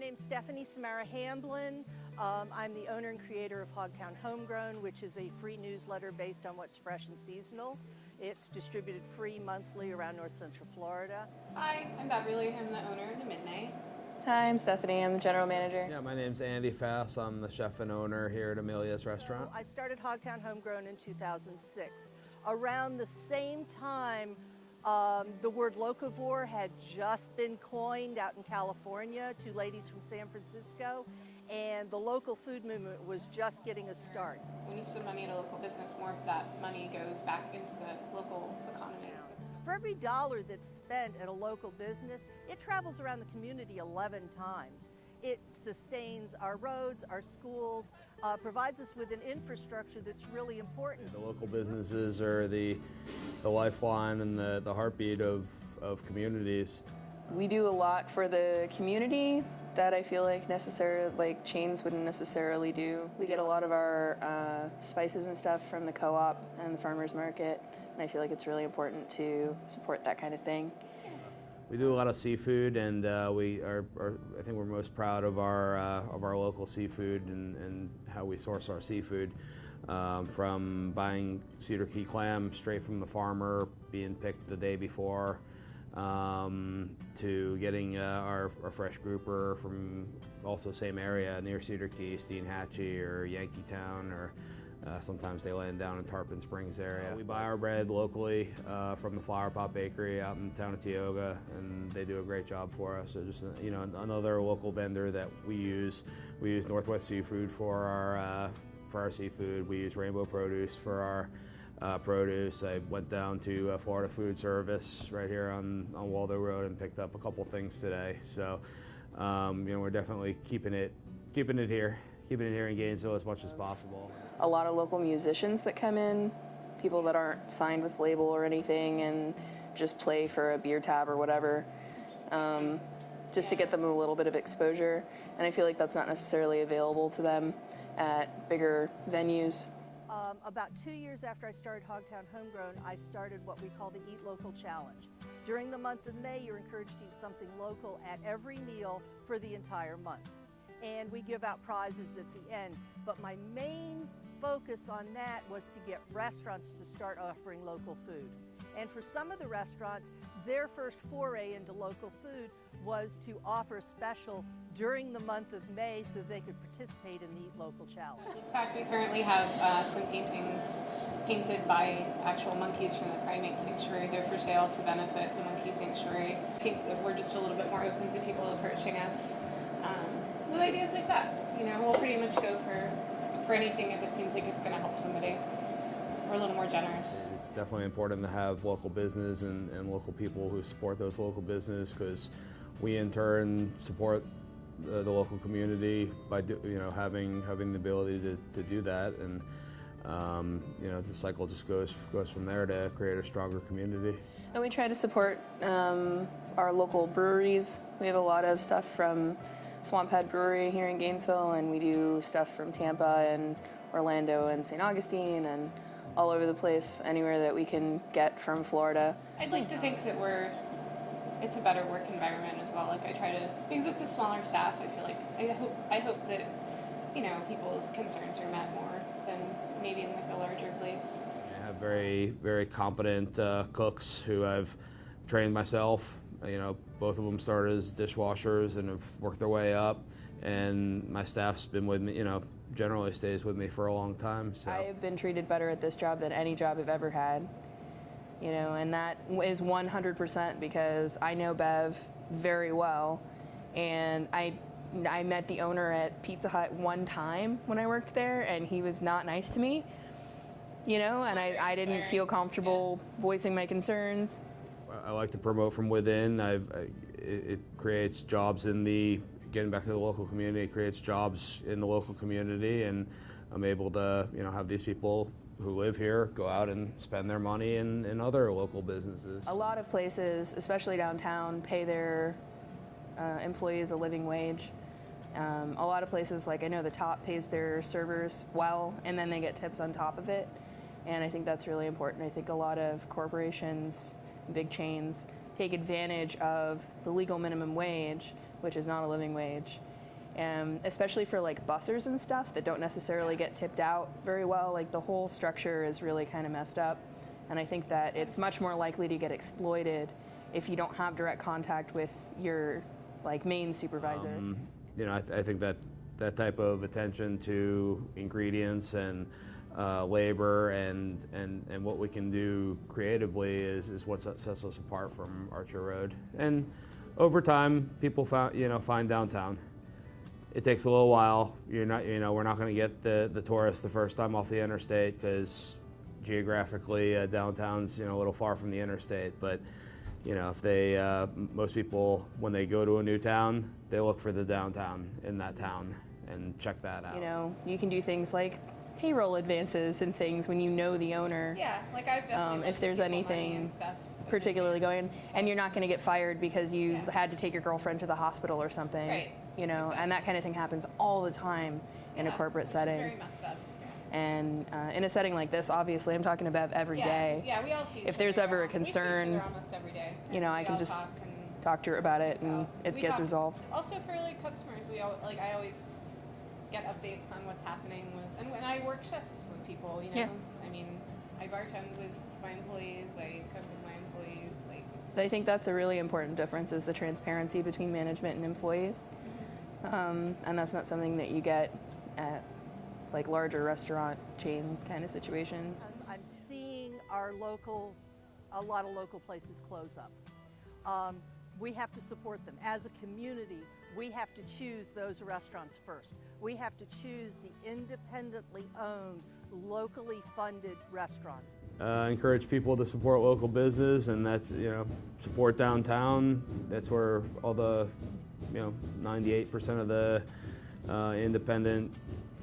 name's Stephanie Samara Hamblin. I'm the owner and creator of Hogtown Homegrown, which is a free newsletter based on what's fresh and seasonal. It's distributed free monthly around North Central Florida. Hi, I'm Beverly. I'm the owner of the Midnight. Hi, I'm Stephanie. I'm the general manager. Yeah, my name's Andy Fass. I'm the chef and owner here at Amelia's Restaurant. I started Hogtown Homegrown in 2006. Around the same time, the word locavore had just been coined out in California, two ladies from San Francisco, and the local food movement was just getting a start. When you spend money at a local business, more of that money goes back into the local economy. For every dollar that's spent at a local business, it travels around the community 11 times. It sustains our roads, our schools, provides us with an infrastructure that's really important. The local businesses are the lifeline and the heartbeat of communities. We do a lot for the community that I feel like chains wouldn't necessarily do. We get a lot of our spices and stuff from the co-op and the farmers market, and I feel like it's really important to support that kind of thing. We do a lot of seafood, and I think we're most proud of our local seafood and how we source our seafood. From buying Cedar Key clam straight from the farmer, being picked the day before, to getting our fresh grouper from also same area near Cedar Key, Steinhatchee or Yankeetown, or sometimes they land down in Tarpon Springs area. We buy our bread locally from the Flower Pot Bakery out in the town of Tioga, and they do a great job for us. So just another local vendor that we use. We use Northwest Seafood for our seafood. We use Rainbow Produce for our produce. I went down to Florida Food Service right here on Waldo Road and picked up a couple things today. So we're definitely keeping it here in Gainesville as much as possible. A lot of local musicians that come in, people that aren't signed with label or anything and just play for a beer tab or whatever, just to get them a little bit of exposure. And I feel like that's not necessarily available to them at bigger venues. About 2 years after I started Hogtown Homegrown, I started what we call the Eat Local Challenge. During the month of May, you're encouraged to eat something local at every meal for the entire month. And we give out prizes at the end. But my main focus on that was to get restaurants to start offering local food. And for some of the restaurants, their first foray into local food was to offer a special during the month of May so they could participate in the Eat Local Challenge. In fact, we currently have some paintings painted by actual monkeys from the primate sanctuary. They're for sale to benefit the monkey sanctuary. I think that we're just a little bit more open to people approaching us with ideas like that. We'll pretty much go for anything if it seems like it's going to help somebody. We're a little more generous. It's definitely important to have local business and local people who support those local business, because we in turn support the local community by having the ability to do that, and the cycle just goes from there to create a stronger community. And we try to support our local breweries. We have a lot of stuff from Swamp Head Brewery here in Gainesville, and we do stuff from Tampa and Orlando and St. Augustine and all over the place, anywhere that we can get from Florida. I'd like to think that it's a better work environment as well. I try to, because it's a smaller staff, I feel like, I hope that, people's concerns are met more than maybe in a larger place. I have very, very competent cooks who I've trained myself. Both of them started as dishwashers and have worked their way up, and my staff's been with me, generally stays with me for a long time. So I have been treated better at this job than any job I've ever had, and that is 100% because I know Bev very well, and I met the owner at Pizza Hut one time when I worked there, and he was not nice to me, and I didn't feel comfortable voicing my concerns. I like to promote from within. It creates jobs getting back to the local community, it creates jobs in the local community, and I'm able to, have these people who live here go out and spend their money in other local businesses. A lot of places, especially downtown, pay their employees a living wage. A lot of places, I know the Top pays their servers well, and then they get tips on top of it. And I think that's really important. I think a lot of corporations, big chains, take advantage of the legal minimum wage, which is not a living wage, especially for like bussers and stuff that don't necessarily get tipped out very well. Like the whole structure is really kind of messed up, and I think that it's much more likely to get exploited if you don't have direct contact with your like main supervisor. You know, I think that that type of attention to ingredients and labor and what we can do creatively is what sets us apart from Archer Road. And over time, people find downtown. It takes a little while. We're not going to get the tourists the first time off the interstate because geographically downtown's a little far from the interstate. But if they most people when they go to a new town, they look for the downtown in that town and check that out. You can do things like payroll advances and things when you know the owner. Yeah, like I've if there's anything particularly going, and you're not going to get fired because you had to take your girlfriend to the hospital or something. Right. Exactly. And that kind of thing happens all the time in a corporate setting. It's very messed up. And in a setting like this, obviously, I'm talking to Bev every day. Yeah, we all see. If there's ever a concern, we see almost every day. I can just talk to her about it, and it gets resolved. Also, for like customers, I always get updates on what's happening with, and when I work shifts with people, Yeah. I mean, I bartend with my employees, I cook with my employees, like. I think that's a really important difference is the transparency between management and employees, and that's not something that you get at like larger restaurant chain kind of situations. I'm seeing a lot of local places close up. We have to support them. As a community, we have to choose those restaurants first. We have to choose the independently owned, locally funded restaurants. Encourage people to support local business, and that's, support downtown. That's where all the, 98% of the independent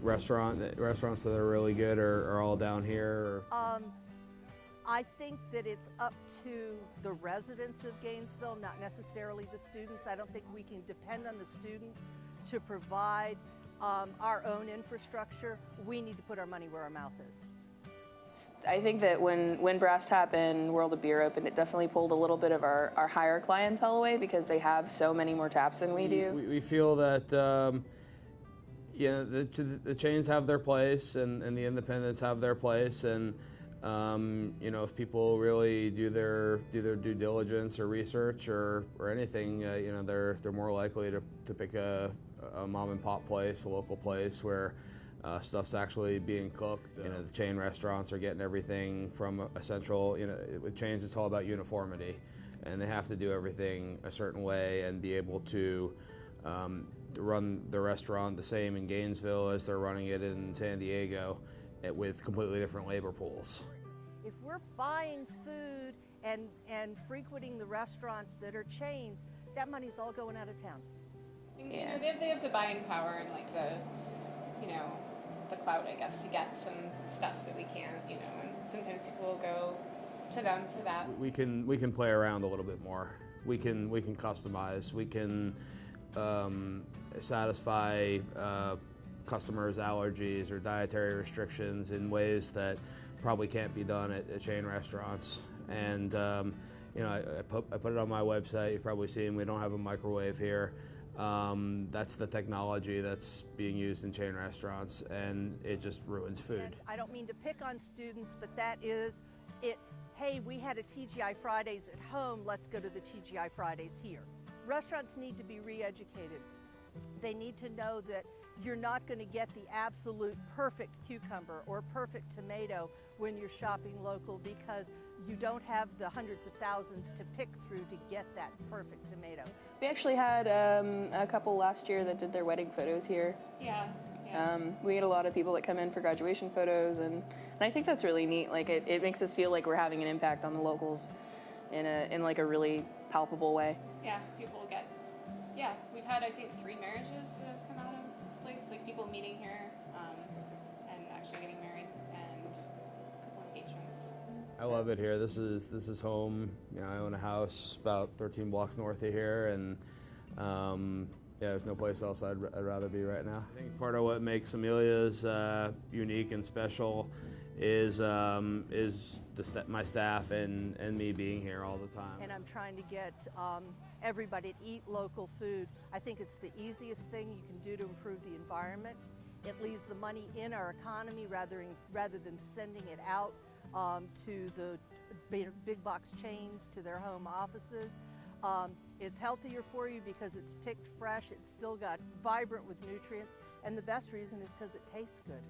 restaurants that are really good are all down here. I think that it's up to the residents of Gainesville, not necessarily the students. I don't think we can depend on the students to provide our own infrastructure. We need to put our money where our mouth is. I think that when Brass Tap and World of Beer opened, it definitely pulled a little bit of our higher clientele away because they have so many more taps than we do. We feel that the chains have their place and the independents have their place, and if people really do their due diligence or research or anything, they're more likely to pick a mom and pop place, a local place where stuff's actually being cooked. The chain restaurants are getting everything from a central. With chains, it's all about uniformity, and they have to do everything a certain way and be able to run the restaurant the same in Gainesville as they're running it in San Diego, with completely different labor pools. If we're buying food and frequenting the restaurants that are chains, that money's all going out of town. Yeah. They have the buying power and like the clout, I guess, to get some stuff that we can't, and sometimes people will go to them for that. We can play around a little bit more. We can customize. We can satisfy customers' allergies or dietary restrictions in ways that probably can't be done at chain restaurants. And I put it on my website. You've probably seen we don't have a microwave here. That's the technology that's being used in chain restaurants, and it just ruins food. And I don't mean to pick on students, but it's, hey, we had a TGI Fridays at home, let's go to the TGI Fridays here. Restaurants need to be re-educated. They need to know that you're not going to get the absolute perfect cucumber or perfect tomato when you're shopping local because you don't have the hundreds of thousands to pick through to get that perfect tomato. We actually had a couple last year that did their wedding photos here. Yeah. We get a lot of people that come in for graduation photos, and I think that's really neat. Like it makes us feel like we're having an impact on the locals in like a really palpable way. Yeah, people get. Yeah, we've had I think 3 marriages that have come out of this place, like people meeting here and actually getting married, and a couple engagements. I love it here. This is home. I own a house about 13 blocks north of here, and there's no place else I'd rather be right now. I think part of what makes Amelia's unique and special my staff and me being here all the time. And I'm trying to get everybody to eat local food. I think it's the easiest thing you can do to improve the environment. It leaves the money in our economy rather than sending it out to the big box chains, to their home offices. It's healthier for you because it's picked fresh, it's still got vibrant with nutrients, and the best reason is because it tastes good.